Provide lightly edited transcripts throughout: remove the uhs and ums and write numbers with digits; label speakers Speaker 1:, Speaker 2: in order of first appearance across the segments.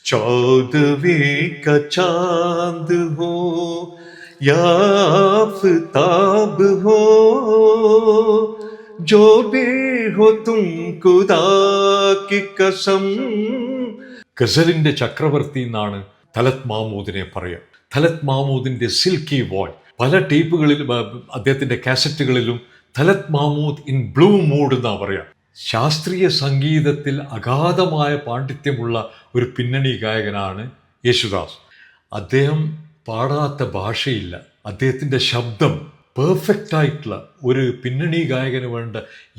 Speaker 1: चौदहवीं का चांद हो या आफताब हो, जो भी हो तुम खुदा की कसम. ഗസലിന്റെ ചക്രവർത്തി എന്നാണ് തലത് മഹ്മൂദിനെ പറയുക. തലത് മഹ്മൂദിന്റെ സിൽക്കി വോയ്, പല ടേപ്പുകളിലും അദ്ദേഹത്തിന്റെ കാസറ്റുകളിലും തലത് മഹ്മൂദ് ഇൻ ബ്ലൂ മൂഡ് എന്നാ പറയാ. ശാസ്ത്രീയ സംഗീതത്തിൽ അഗാധമായ പാണ്ഡിത്യമുള്ള ഒരു പിന്നണി ഗായകനാണ് യേശുദാസ്. അദ്ദേഹം പാടാത്ത ഭാഷയില്ല. അദ്ദേഹത്തിൻ്റെ ശബ്ദം പെർഫെക്റ്റ് ആയിട്ടുള്ള ഒരു പിന്നണി ഗായകന് വേണ്ട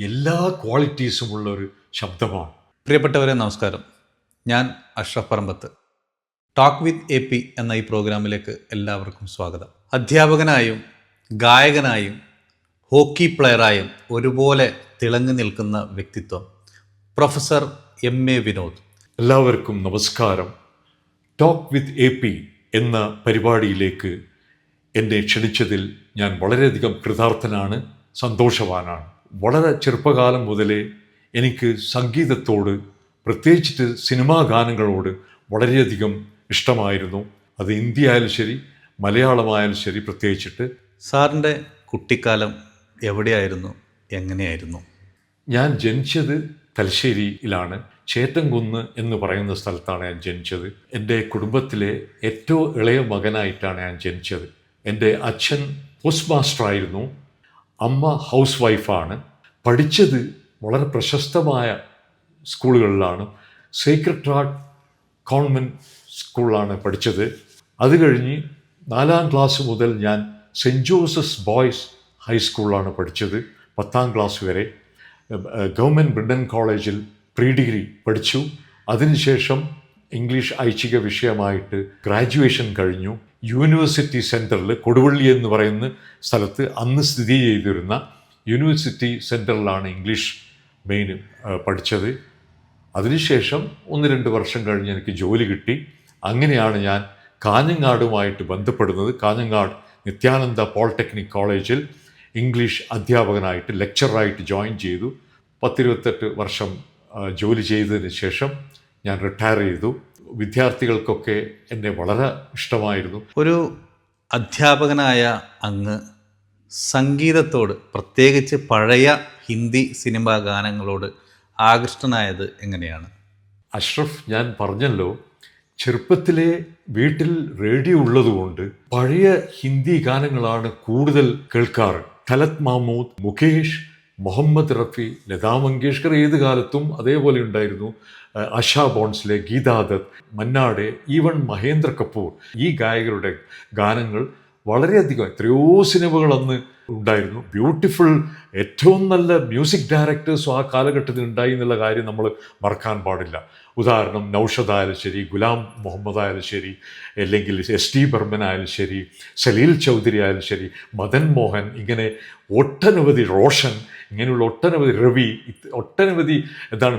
Speaker 1: എല്ലാ ക്വാളിറ്റീസുമുള്ള ഒരു ശബ്ദമാണ്.
Speaker 2: പ്രിയപ്പെട്ടവരെ നമസ്കാരം, ഞാൻ അഷ്റഫ് പറമ്പത്ത്. ടോക്ക് വിത്ത് എ പി എന്ന ഈ പ്രോഗ്രാമിലേക്ക് എല്ലാവർക്കും സ്വാഗതം. അധ്യാപകനായും ഗായകനായും ഹോക്കി പ്ലെയറായും ഒരുപോലെ തിളങ്ങി നിൽക്കുന്ന വ്യക്തിത്വം പ്രൊഫസർ MA വിനോദ്.
Speaker 1: എല്ലാവർക്കും നമസ്കാരം. ടോക്ക് വിത്ത് എ പി എന്ന പരിപാടിയിലേക്ക് എന്നെ ക്ഷണിച്ചതിൽ ഞാൻ വളരെയധികം കൃതാർത്ഥനാണ്, സന്തോഷവാനാണ്. വളരെ ചെറുപ്പകാലം മുതലേ എനിക്ക് സംഗീതത്തോട്, പ്രത്യേകിച്ചിട്ട് സിനിമാ ഗാനങ്ങളോട് വളരെയധികം ഇഷ്ടമായിരുന്നു. അത് ഹിന്ദി ആയാലും ശരി, മലയാളമായാലും ശരി. പ്രത്യേകിച്ചിട്ട്
Speaker 2: സാറിൻ്റെ കുട്ടിക്കാലം എവിടെയായിരുന്നു, എങ്ങനെയായിരുന്നു?
Speaker 1: ഞാൻ ജനിച്ചത് തലശ്ശേരിയിലാണ്. ചേറ്റൻകുന്ന് എന്ന് പറയുന്ന സ്ഥലത്താണ് ഞാൻ ജനിച്ചത്. എൻ്റെ കുടുംബത്തിലെ ഏറ്റവും ഇളയ മകനായിട്ടാണ് ഞാൻ ജനിച്ചത്. എൻ്റെ അച്ഛൻ പോസ്റ്റ് മാസ്റ്ററായിരുന്നു, അമ്മ ഹൗസ് വൈഫാണ്. പഠിച്ചത് വളരെ പ്രശസ്തമായ സ്കൂളുകളിലാണ്. സേക്രഡ് ഹാർട്ട് കോൺവെൻറ്റ് സ്കൂളിലാണ് പഠിച്ചത്. അത് കഴിഞ്ഞ് 4ാം ക്ലാസ് മുതൽ ഞാൻ സെൻറ്റ് ജോസഫ്സ് ബോയ്സ് ഹൈസ്കൂളിലാണ് പഠിച്ചത്. 10ാം ക്ലാസ് വരെ ഗവൺമെൻറ് ബ്രിണ്ടൻ കോളേജിൽ പ്രീ ഡിഗ്രി പഠിച്ചു. അതിനുശേഷം ഇംഗ്ലീഷ് ഐച്ഛിക വിഷയമായിട്ട് ഗ്രാജുവേഷൻ കഴിഞ്ഞു. യൂണിവേഴ്സിറ്റി സെൻറ്ററിൽ, കൊടുവള്ളി എന്ന് പറയുന്ന സ്ഥലത്ത് അന്ന് സ്ഥിതി ചെയ്തിരുന്ന യൂണിവേഴ്സിറ്റി സെൻറ്ററിലാണ് ഇംഗ്ലീഷ് മെയിൻ പഠിച്ചത്. അതിനുശേഷം 1-2 വർഷം കഴിഞ്ഞ് എനിക്ക് ജോലി കിട്ടി. അങ്ങനെയാണ് ഞാൻ കാഞ്ഞങ്ങാടുമായിട്ട് ബന്ധപ്പെടുന്നത്. കാഞ്ഞങ്ങാട് നിത്യാനന്ദ പോളിടെക്നിക് കോളേജിൽ ഇംഗ്ലീഷ് അധ്യാപകനായിട്ട്, ലെക്ചറായിട്ട് ജോയിൻ ചെയ്തു. 10-28 വർഷം ജോലി ചെയ്തതിന് ശേഷം ഞാൻ റിട്ടയർ ചെയ്തു. വിദ്യാർത്ഥികൾക്കൊക്കെ എന്നെ വളരെ ഇഷ്ടമായിരുന്നു.
Speaker 2: ഒരു അധ്യാപകനായ അങ്ങ് സംഗീതത്തോട്, പ്രത്യേകിച്ച് പഴയ ഹിന്ദി സിനിമാ ഗാനങ്ങളോട് ആകൃഷ്ടനായത് എങ്ങനെയാണ്?
Speaker 1: അഷ്റഫ്, ഞാൻ പറഞ്ഞല്ലോ, ചെറുപ്പത്തിലെ വീട്ടിൽ റേഡിയോ ഉള്ളതുകൊണ്ട് പഴയ ഹിന്ദി ഗാനങ്ങളാണ് കൂടുതൽ കേൾക്കാറ്. തലത് മഹ്മൂദ്, മുകേഷ്, മുഹമ്മദ് റഫി, ലതാ മങ്കേഷ്കർ ഏത് കാലത്തും അതേപോലെ ഉണ്ടായിരുന്നു. ആശാ ഭോൺസ്ലെ, ഗീതാ ദത്ത്, മന്നാഡെ, ഈവൻ മഹേന്ദ്ര കപൂർ, ഈ ഗായകരുടെ ഗാനങ്ങൾ വളരെയധികം, എത്രയോ സിനിമകൾ അന്ന് ഉണ്ടായിരുന്നു. ബ്യൂട്ടിഫുൾ, ഏറ്റവും നല്ല മ്യൂസിക് ഡയറക്ടേഴ്സും ആ കാലഘട്ടത്തിൽ ഉണ്ടായി എന്നുള്ള കാര്യം നമ്മൾ മറക്കാൻ പാടില്ല. ഉദാഹരണം, നൗഷദ് ആയാലും ശരി, ഗുലാം മുഹമ്മദ് ആയാലും ശരി, അല്ലെങ്കിൽ ST ബർമൻ ആയാലും ശരി, സലീൽ ചൗധരി ആയാലും ശരി, മദൻ മോഹൻ, ഇങ്ങനെ ഒട്ടനവധി, റോഷൻ, ഇങ്ങനെയുള്ള ഒട്ടനവധി, രവി, ഒട്ടനവധി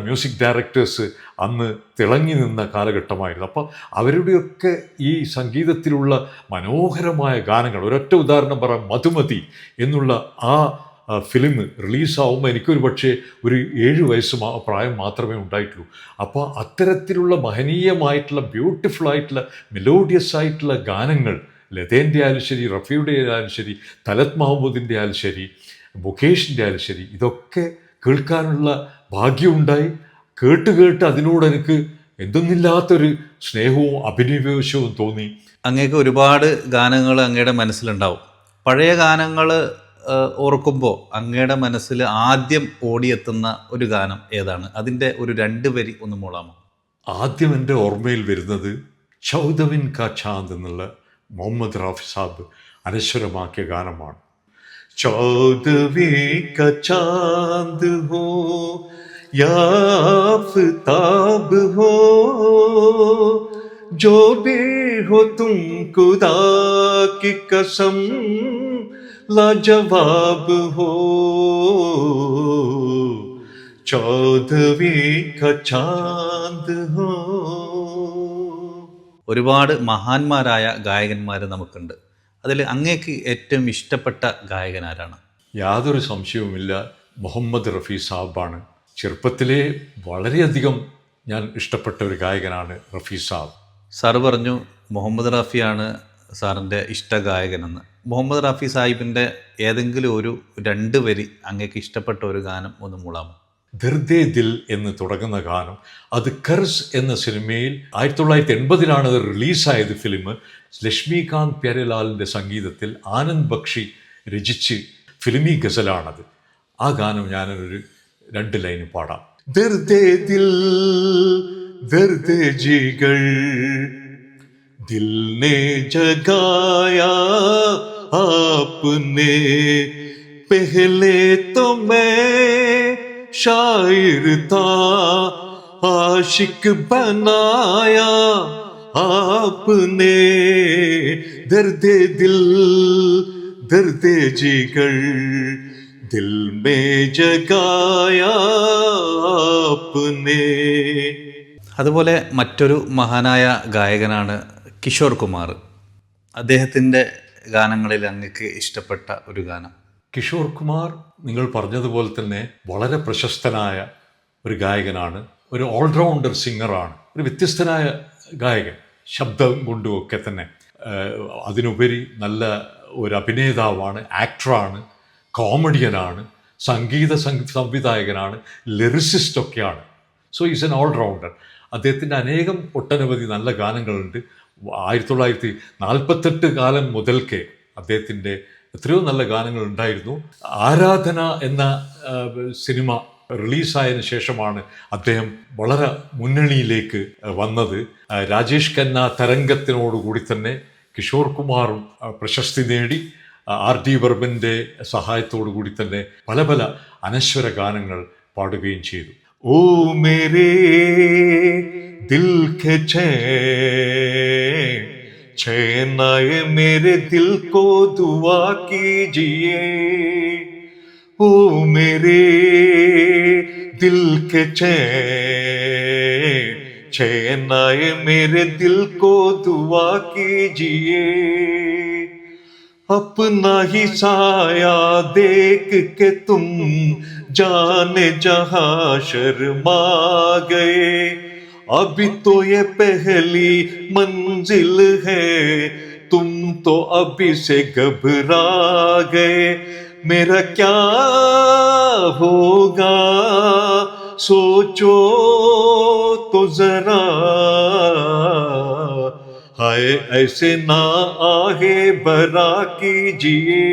Speaker 1: മ്യൂസിക് ഡയറക്ടേഴ്സ് അന്ന് തിളങ്ങി നിന്ന കാലഘട്ടമായിരുന്നു. അപ്പോൾ അവരുടെയൊക്കെ ഈ സംഗീതത്തിലുള്ള മനോഹരമായ ഗാനങ്ങൾ, ഒരൊറ്റ ഉദാഹരണം പറയാം, മധുമതി എന്നുള്ള ആ ഫിലിം റിലീസാവുമ്പോൾ എനിക്കൊരു പക്ഷേ ഒരു 7 വയസ്സ് പ്രായം മാത്രമേ ഉണ്ടായിട്ടുള്ളൂ. അപ്പോൾ അത്തരത്തിലുള്ള മഹനീയമായിട്ടുള്ള, ബ്യൂട്ടിഫുൾ ആയിട്ടുള്ള, മെലോഡിയസ് ആയിട്ടുള്ള ഗാനങ്ങൾ ലതേൻ്റെ ആയാലും ശരി, റഫിയുടെ ആയാലും ശരി, തലത് മഹ്മൂദിൻ്റെ ആയാലും ശരി, മുകേഷിൻ്റെ ആയാലും ശരി, ഇതൊക്കെ കേൾക്കാനുള്ള ഭാഗ്യമുണ്ടായി. കേട്ട് അതിനോട് എനിക്ക് എന്തൊന്നില്ലാത്തൊരു സ്നേഹവും അഭിനിവേശവും തോന്നി.
Speaker 2: അങ്ങേക്ക് ഒരുപാട് ഗാനങ്ങൾ അങ്ങയുടെ മനസ്സിലുണ്ടാവും. പഴയ ഗാനങ്ങൾ ഓർക്കുമ്പോൾ അങ്ങയുടെ മനസ്സിൽ ആദ്യം ഓടിയെത്തുന്ന ഒരു ഗാനം ഏതാണ്? അതിൻ്റെ ഒരു 2 വരി ഒന്ന് മൂളാമോ?
Speaker 1: ആദ്യം എൻ്റെ ഓർമ്മയിൽ വരുന്നത് ചൗദവിൻ കാ ചാന്ദ് എന്നുള്ള മുഹമ്മദ് റാഫി സാബ് അനശ്വരമാക്കിയ ഗാനമാണ്. ചൗദവീ കാ ചാന്ദ് ഹോ യാ ആഫ്താബ് ഹോ, जो भी हो तुम खुदा की कसम, लाजवाब हो, चौदहवीं का चांद हो.
Speaker 2: ഒരുപാട് മഹാന്മാരായ ഗായകന്മാർ നമുക്കുണ്ട്. അതിൽ അങ്ങേക്ക് ഏറ്റവും ഇഷ്ടപ്പെട്ട ഗായകൻ ആരാണ്?
Speaker 1: യാതൊരു സംശയവുമില്ല, മുഹമ്മദ് റഫി സാബാണ്. ചെറുപ്പത്തിലെ വളരെയധികം ഞാൻ ഇഷ്ടപ്പെട്ട ഒരു ഗായകനാണ് റഫീ സാബ്.
Speaker 2: സാറ് പറഞ്ഞു മുഹമ്മദ് റാഫിയാണ് സാറിൻ്റെ ഇഷ്ടഗായകനെന്ന്. മുഹമ്മദ് റാഫി സാഹിബിൻ്റെ ഏതെങ്കിലും ഒരു 2 വരി അങ്ങേക്ക് ഇഷ്ടപ്പെട്ട ഒരു ഗാനം ഒന്ന് മൂളാമോ?
Speaker 1: ദർദേ ദിൽ എന്ന് തുടങ്ങുന്ന ഗാനം, അത് കർസ് എന്ന സിനിമയിൽ 1980 അത് റിലീസായത്. ഫിലിം ലക്ഷ്മികാന്ത് പ്യാരെലാലിൻ്റെ സംഗീതത്തിൽ ആനന്ദ് ബക്ഷി രചിച്ച് ഫിലിമി ഗസലാണത്. ആ ഗാനം ഞാനൊരു 2 ലൈന് പാടാം. ദർദേ ദിൽ ദർദേ ജിഗർ ദിൽ ने जगाया आपने, पहले तो मैं शायर था, आशिक बनाया आपने, दर्दे दिल दर्दे जिगर दिल में जगाया आपने.
Speaker 2: അതുപോലെ മറ്റൊരു മഹാനായ ഗായകനാണ് കിഷോർ കുമാർ. അദ്ദേഹത്തിൻ്റെ ഗാനങ്ങളിൽ അങ്ങക്ക് ഇഷ്ടപ്പെട്ട ഒരു ഗാനം?
Speaker 1: കിഷോർ കുമാർ നിങ്ങൾ പറഞ്ഞതുപോലെ തന്നെ വളരെ പ്രശസ്തനായ ഒരു ഗായകനാണ്. ഒരു ഓൾറൗണ്ടർ സിംഗറാണ്, ഒരു വ്യത്യസ്തനായ ഗായകൻ, ശബ്ദം കൊണ്ടുമൊക്കെ തന്നെ. അതിനുപരി നല്ല ഒരു അഭിനേതാവാണ്, ആക്ടറാണ്, കോമഡിയനാണ്, സംവിധായകനാണ്, ലിറിസിസ്റ്റൊക്കെയാണ്. So is an allrounder. അദ്ദേഹത്തിൻ്റെ ഒട്ടനവധി നല്ല ഗാനങ്ങളുണ്ട്. 1948 കാലം മുതൽക്കേ അദ്ദേഹത്തിൻ്റെ എത്രയോ നല്ല ഗാനങ്ങൾ ഉണ്ടായിരുന്നു. ആരാധന എന്ന സിനിമ റിലീസായതിനു ശേഷമാണ് അദ്ദേഹം വളരെ മുന്നണിയിലേക്ക് വന്നത്. രാജേഷ് ഖന്ന തരംഗത്തിനോടുകൂടി തന്നെ കിഷോർ കുമാറും പ്രശസ്തി നേടി. R.D. ബർമൻ്റെ സഹായത്തോടു കൂടി തന്നെ പല പല അനശ്വര ഗാനങ്ങൾ പാടുകയും ചെയ്തു. ഓ മേരേ ദിൽ കെ चैन आए मेरे दिल को दुआ कीजिए, ओ मेरे दिल के चैन आए मेरे दिल को दुआ कीजिए, अपना ही साया देख के तुम जाने जहां शर्मा गए, अभी तो ये पहली मंजिल है, तुम तो अभी से घबरा गए, मेरा क्या होगा सोचो तो जरा, हाय ऐसे ना आहे भरा कीजिए,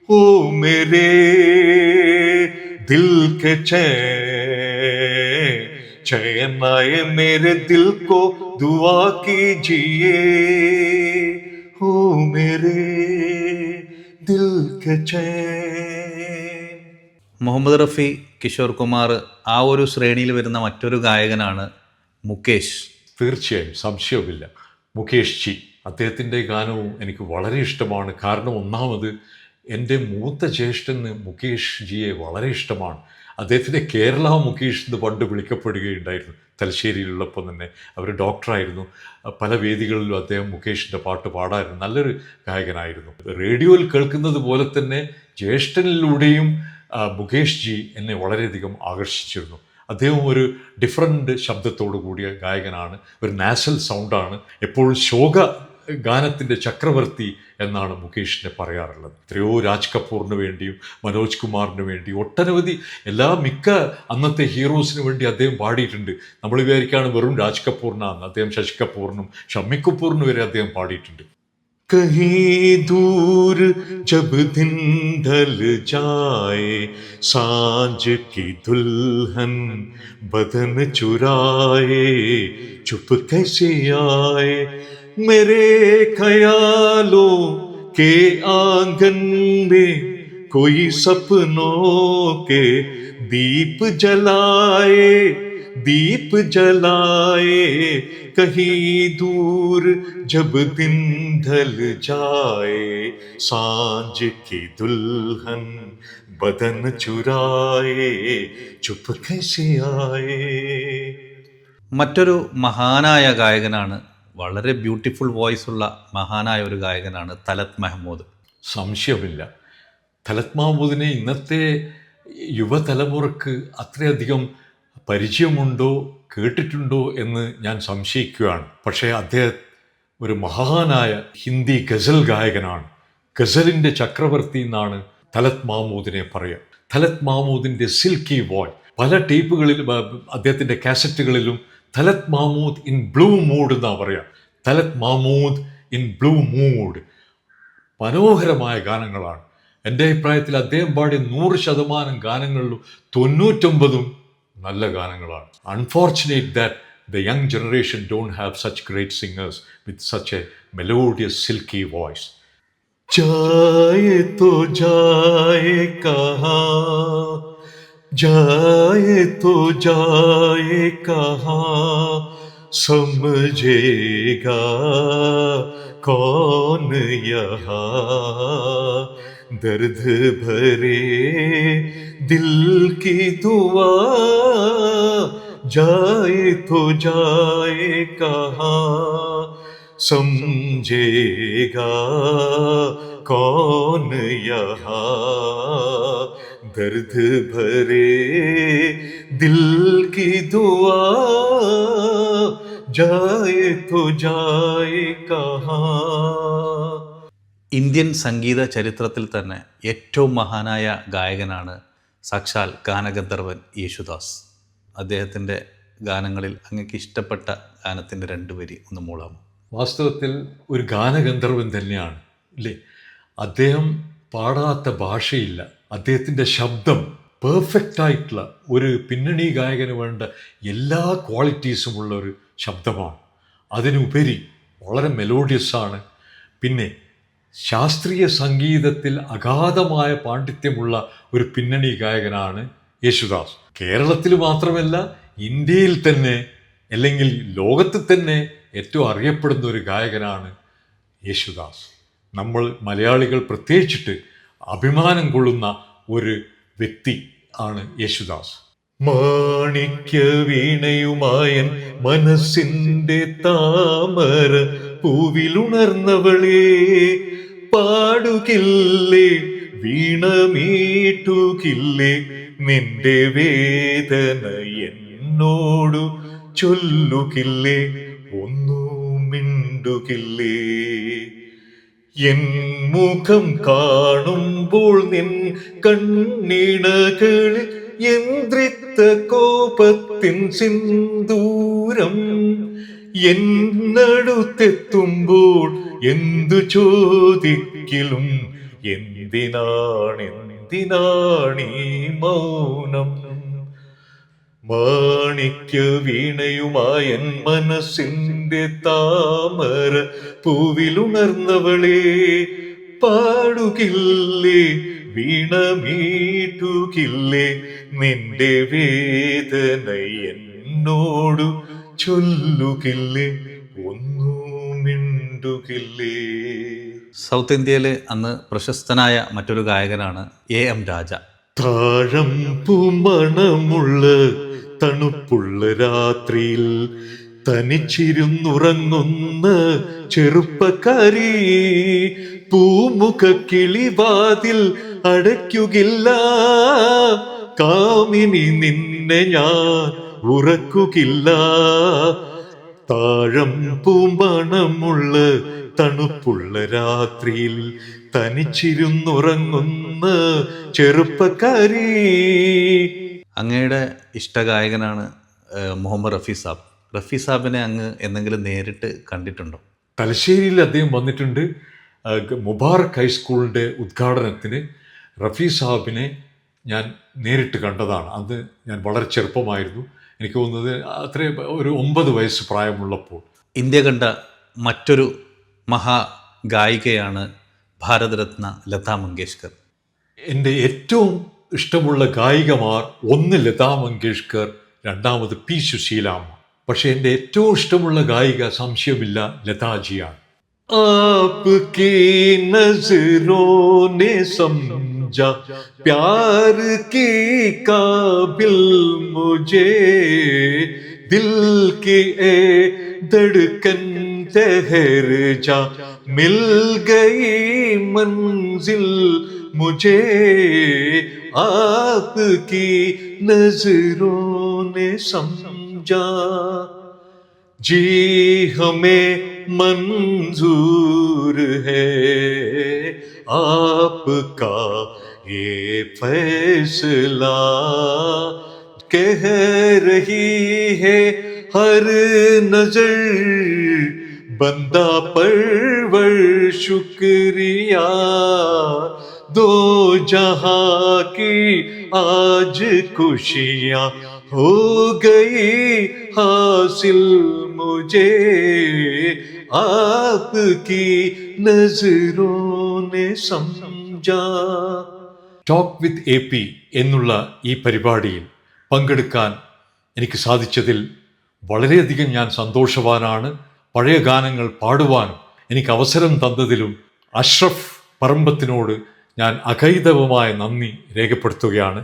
Speaker 1: ओ मेरे दिल के चैन आए मेरे दिल को दुआ कीजिए, ओ मेरे दिल के चैन.
Speaker 2: മുഹമ്മദ് റഫി, കിഷോർ കുമാർ, ആ ഒരു ശ്രേണിയിൽ വരുന്ന മറ്റൊരു ഗായകനാണ് മുകേഷ്.
Speaker 1: തീർച്ചയായും, സംശയവുമില്ല. മുകേഷ് ജി, അദ്ദേഹത്തിൻ്റെ ഗാനവും എനിക്ക് വളരെ ഇഷ്ടമാണ്. കാരണം ഒന്നാമത് എൻ്റെ മൂത്ത ജ്യേഷ്ഠന് മുകേഷ് ജിയെ വളരെ ഇഷ്ടമാണ്. അദ്ദേഹത്തിൻ്റെ കേരള മുകേഷ് എന്ന് പണ്ട് വിളിക്കപ്പെടുകയുണ്ടായിരുന്നു. തലശ്ശേരിയിലുള്ളപ്പോൾ തന്നെ അവർ ഡോക്ടറായിരുന്നു. പല വേദികളിലും അദ്ദേഹം മുകേഷിൻ്റെ പാട്ട് പാടായിരുന്നു. നല്ലൊരു ഗായകനായിരുന്നു. റേഡിയോയിൽ കേൾക്കുന്നത് പോലെ തന്നെ ജ്യേഷ്ഠനിലൂടെയും മുകേഷ് ജി എന്നെ വളരെയധികം ആകർഷിച്ചിരുന്നു. അദ്ദേഹം ഒരു ഡിഫറൻറ്റ് ശബ്ദത്തോടു കൂടിയ ഗായകനാണ്. ഒരു നാസൽ സൗണ്ടാണ്. എപ്പോഴും ശോക ഗാനത്തിൻ്റെ ചക്രവർത്തി എന്നാണ് മുകേഷിനെ പറയാറുള്ളത്. എത്രയോ രാജ് കപൂറിന് വേണ്ടിയും മനോജ് കുമാറിന് വേണ്ടി ഒട്ടനവധി മിക്ക അന്നത്തെ ഹീറോസിന് വേണ്ടി അദ്ദേഹം പാടിയിട്ടുണ്ട്. നമ്മൾ വിചാരിക്കുകയാണ് വെറും രാജ് കപൂറിനാണ്. അദ്ദേഹം ശശി കപൂറിനും ഷമ്മി കപൂറിനും വരെ അദ്ദേഹം പാടിയിട്ടുണ്ട്. कहीं दूर जब दिन ढल जाए, सांझ की दुल्हन बदन चुराए, चुप कैसे आए मेरे ख्यालों के आंगन में, कोई सपनों के दीप जलाए, दीप जलाए, कहीं दूर जब दिन ढल जाए, सांझ की दुल्हन बदन चुराए, चुप कैसे आए.
Speaker 2: മറ്റൊരു മഹാനായ ഗായകനാണ്, വളരെ ബ്യൂട്ടിഫുൾ വോയിസ് ഉള്ള മഹാനായ ഒരു ഗായകനാണ് തലത് മെഹ്മൂദ്.
Speaker 1: സംശയമില്ല. തലത് മെഹ്മൂദിനെ ഇന്നത്തെ യുവതലമുറക്ക് അത്രയധികം പരിചയമുണ്ടോ കേട്ടിട്ടുണ്ടോ എന്ന് ഞാൻ സംശയിക്കുകയാണ്. പക്ഷേ അദ്ദേഹം ഒരു മഹാനായ ഹിന്ദി ഗസൽ ഗായകനാണ്. ഗസലിൻ്റെ ചക്രവർത്തി എന്നാണ് തലത് മഹ്മൂദിനെ പറയുക. തലത് മഹ്മൂദിൻ്റെ സിൽക്കി വോയ്സ്, പല ടേപ്പുകളിലും അദ്ദേഹത്തിൻ്റെ കാസറ്റുകളിലും തലത് മഹ്മൂദ് ഇൻ ബ്ലൂ മൂഡ് എന്നാണ് പറയുക. തലത് മഹ്മൂദ് ഇൻ ബ്ലൂ മൂഡ്. മനോഹരമായ ഗാനങ്ങളാണ്. എൻ്റെ അഭിപ്രായത്തിൽ അദ്ദേഹം പാടിയ 100% ഗാനങ്ങളിലും 99 നല്ല ഗാനങ്ങളാണ്. Unfortunate that the young generation don't have such great singers with such a melodious silky voice.
Speaker 3: जाए तो जाए कहाँ, जाए तो जाए कहाँ, समझेगा कौन यहाँ, दर्द भरे दिल की दुआ, जाए तो जाए कहाँ, समझेगा कौन यहाँ, दर्द भरे दिल की दुआ, जाए तो जाए कहाँ.
Speaker 2: ഇന്ത്യൻ സംഗീത ചരിത്രത്തിൽ തന്നെ ഏറ്റവും മഹാനായ ഗായകനാണ് സാക്ഷാൽ ഗാനഗന്ധർവൻ യേശുദാസ്. അദ്ദേഹത്തിൻ്റെ ഗാനങ്ങളിൽ അങ്ങക്ക് ഇഷ്ടപ്പെട്ട ഗാനത്തിൻ്റെ 2 വരി ഒന്ന് മൂളാമോ?
Speaker 1: വാസ്തവത്തിൽ ഒരു ഗാനഗന്ധർവൻ തന്നെയാണ് അല്ലേ. അദ്ദേഹം പാടാത്ത ഭാഷയില്ല. അദ്ദേഹത്തിൻ്റെ ശബ്ദം പെർഫെക്റ്റ് ആയിട്ടുള്ള ഒരു പിന്നണി ഗായകന് വേണ്ട എല്ലാ ക്വാളിറ്റീസുമുള്ള ഒരു ശബ്ദമാണ്. അതിനുപരി വളരെ മെലോഡിയസ് ആണ്. പിന്നെ ശാസ്ത്രീയ സംഗീതത്തിൽ അഗാധമായ പാണ്ഡിത്യമുള്ള ഒരു പിന്നണി ഗായകനാണ് യേശുദാസ്. കേരളത്തിൽ മാത്രമല്ല, ഇന്ത്യയിൽ തന്നെ അല്ലെങ്കിൽ ലോകത്തിൽ തന്നെ ഏറ്റവും അറിയപ്പെടുന്ന ഒരു ഗായകനാണ് യേശുദാസ്. നമ്മൾ മലയാളികൾ പ്രത്യേകിച്ചിട്ട് അഭിമാനം കൊള്ളുന്ന ഒരു വ്യക്തി ആണ് യേശുദാസ്.
Speaker 3: മാണിക്യ വീണയുമായൻ മനസ്സിന്റെ താമര പൂവിലുണർന്നവളേ, പാടുകില്ലേ വീണമീട്ടുകില്ലേ, നിന്റെ വേദന എന്നോടു ചൊല്ലുകില്ലേ, ഒന്നും മിണ്ടുകില്ലേ, എൻ മുഖം കാണുമ്പോൾ നിൻ കണ്ണിണകളിൽ യന്ത്രിത്ത കോപത്തിൻ സിന്ദൂരം, എന്നടുത്തെത്തുമ്പോൾ എന്തു ചോദിക്കലും, എന്തിനാണീ മൗനം. മാണിക്യ വീണയുമായൻ മനസ്സിന്റെ താമര പൂവിലുണർന്നവളേ, പാടുകില്ലേ വീണമീട്ടുകില്ലേ, നിന്റെ വേദന എന്നോടു ചൊല്ലുകില്ലേ, ഒന്നും മിണ്ടുകില്ലേ.
Speaker 2: സൗത്ത് ഇന്ത്യയിൽ അന്ന് പ്രശസ്തനായ മറ്റൊരു ഗായകനാണ് AM രാജ.
Speaker 3: താഴമ്പൂ മണമുള്ള തണുപ്പുള്ള രാത്രിയിൽ തനിച്ചിരുന്നുറങ്ങുന്ന ചെറുപ്പക്കാരി, പൂമുഖ കിളിവാതിൽ അടയ്ക്കുകില്ല, കാമിനി നിന്നെ ഞാൻ ഉറക്കുകില്ല. താഴമ്പൂ മണമുള്ള തണുപ്പുള്ള രാത്രിയിൽ തനിച്ചിരുന്നുറങ്ങുന്ന ചെറുപ്പക്കാരി.
Speaker 2: അങ്ങയുടെ ഇഷ്ടഗായകനാണ് മുഹമ്മദ് റഫി സാബ്. റഫി സാബിനെ അങ്ങ് എന്തെങ്കിലും നേരിട്ട് കണ്ടിട്ടുണ്ടോ?
Speaker 1: തലശ്ശേരിയിൽ അദ്ദേഹം വന്നിട്ടുണ്ട്. മുബാറക് ഹൈസ്കൂളിൻ്റെ ഉദ്ഘാടനത്തിന് റഫി സാഹിബിനെ ഞാൻ നേരിട്ട് കണ്ടതാണ്. അന്ന് ഞാൻ വളരെ ചെറുപ്പമായിരുന്നു. എനിക്ക് തോന്നുന്നത് അത്രയും ഒരു 9 വയസ്സ് പ്രായമുള്ളപ്പോൾ.
Speaker 2: ഇന്ത്യ കണ്ട മറ്റൊരു മഹാഗായികയാണ് ഭാരതരത്ന ലതാ മങ്കേഷ്കർ.
Speaker 1: എൻ്റെ ഏറ്റവും ഇഷ്ടമുള്ള ഗായികമാർ, ഒന്ന് ലതാ മങ്കേഷ്കർ, രണ്ടാമത് പി സുശീലാമ്മ. പക്ഷെ എൻ്റെ ഏറ്റവും ഇഷ്ടമുള്ള ഗായിക സംശയമില്ല ലതാജിയാണ്.
Speaker 3: आपकी नजरों ने समझा प्यार की काबिल मुझे, दिल की ए धड़कन ठहर जा, मिल गई मंजिल मुझे, आपकी नजरों ने समझा समझा, जी हमें मंजूर है आपका ये फैसला, कह रही है हर नजर बंदा परवर शुक्रिया, दो जहां की आज खुशियां हो गई हासिल मुझे, आपकी नजरों ने समझा.
Speaker 1: ടോക്ക് വിത്ത് എ പി എന്നുള്ള ഈ പരിപാടിയിൽ പങ്കെടുക്കാൻ എനിക്ക് സാധിച്ചതിൽ വളരെയധികം ഞാൻ സന്തോഷവാനാണ്. പഴയ ഗാനങ്ങൾ പാടുവാനും എനിക്ക് അവസരം തന്നതിലും അഷ്റഫ് പറമ്പത്തിനോട് ഞാൻ അകൈതവമായ നന്ദി രേഖപ്പെടുത്തുകയാണ്.